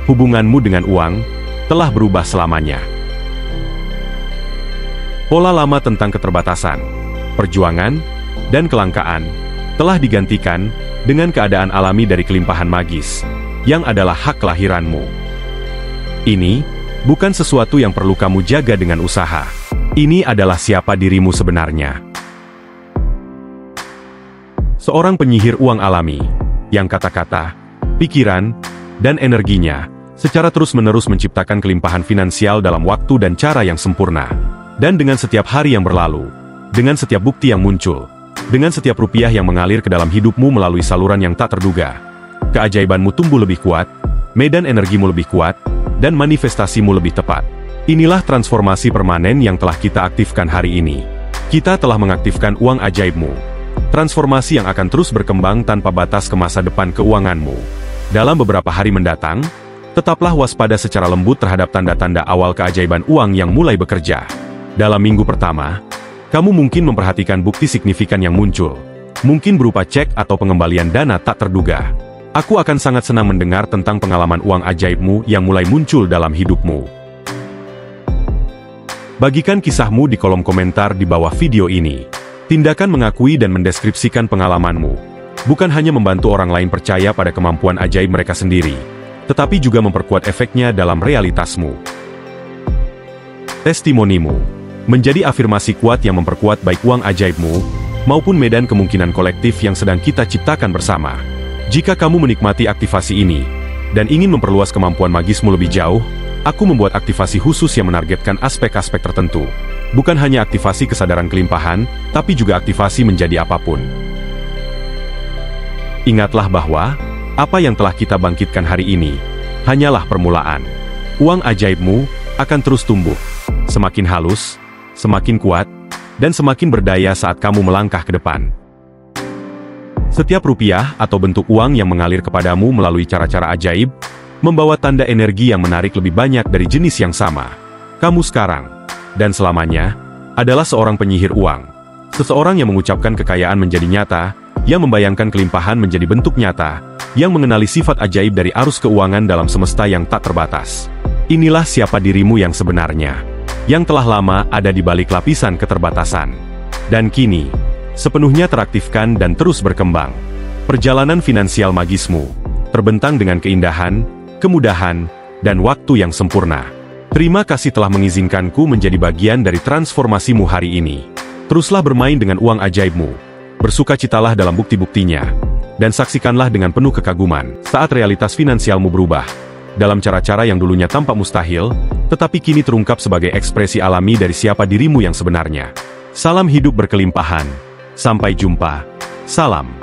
hubunganmu dengan uang telah berubah selamanya. Pola lama tentang keterbatasan, perjuangan, dan kelangkaan telah digantikan dengan keadaan alami dari kelimpahan magis, yang adalah hak kelahiranmu. Ini bukan sesuatu yang perlu kamu jaga dengan usaha. Ini adalah siapa dirimu sebenarnya. Seorang penyihir uang alami, yang kata-kata, pikiran, dan energinya, secara terus-menerus menciptakan kelimpahan finansial dalam waktu dan cara yang sempurna. Dan dengan setiap hari yang berlalu, dengan setiap bukti yang muncul, dengan setiap rupiah yang mengalir ke dalam hidupmu melalui saluran yang tak terduga, keajaibanmu tumbuh lebih kuat, medan energimu lebih kuat, dan manifestasimu lebih tepat. Inilah transformasi permanen yang telah kita aktifkan hari ini. Kita telah mengaktifkan uang ajaibmu. Transformasi yang akan terus berkembang tanpa batas ke masa depan keuanganmu. Dalam beberapa hari mendatang, tetaplah waspada secara lembut terhadap tanda-tanda awal keajaiban uang yang mulai bekerja. Dalam minggu pertama, kamu mungkin memperhatikan bukti signifikan yang muncul, mungkin berupa cek atau pengembalian dana tak terduga. Aku akan sangat senang mendengar tentang pengalaman uang ajaibmu yang mulai muncul dalam hidupmu. Bagikan kisahmu di kolom komentar di bawah video ini. Tindakan mengakui dan mendeskripsikan pengalamanmu, bukan hanya membantu orang lain percaya pada kemampuan ajaib mereka sendiri, tetapi juga memperkuat efeknya dalam realitasmu. Testimonimu menjadi afirmasi kuat yang memperkuat baik uang ajaibmu, maupun medan kemungkinan kolektif yang sedang kita ciptakan bersama. Jika kamu menikmati aktivasi ini, dan ingin memperluas kemampuan magismu lebih jauh, aku membuat aktivasi khusus yang menargetkan aspek-aspek tertentu. Bukan hanya aktivasi kesadaran kelimpahan, tapi juga aktivasi menjadi apapun. Ingatlah bahwa, apa yang telah kita bangkitkan hari ini, hanyalah permulaan. Uang ajaibmu akan terus tumbuh, semakin halus, semakin kuat, dan semakin berdaya saat kamu melangkah ke depan. Setiap rupiah atau bentuk uang yang mengalir kepadamu melalui cara-cara ajaib, membawa tanda energi yang menarik lebih banyak dari jenis yang sama. Kamu sekarang, dan selamanya, adalah seorang penyihir uang. Seseorang yang mengucapkan kekayaan menjadi nyata, yang membayangkan kelimpahan menjadi bentuk nyata, yang mengenali sifat ajaib dari arus keuangan dalam semesta yang tak terbatas. Inilah siapa dirimu yang sebenarnya, yang telah lama ada di balik lapisan keterbatasan. Dan kini, sepenuhnya teraktifkan dan terus berkembang. Perjalanan finansial magismu, terbentang dengan keindahan, kemudahan, dan waktu yang sempurna. Terima kasih telah mengizinkanku menjadi bagian dari transformasimu hari ini. Teruslah bermain dengan uang ajaibmu, bersukacitalah dalam bukti-buktinya, dan saksikanlah dengan penuh kekaguman saat realitas finansialmu berubah. Dalam cara-cara yang dulunya tampak mustahil, tetapi kini terungkap sebagai ekspresi alami dari siapa dirimu yang sebenarnya. Salam hidup berkelimpahan. Sampai jumpa. Salam.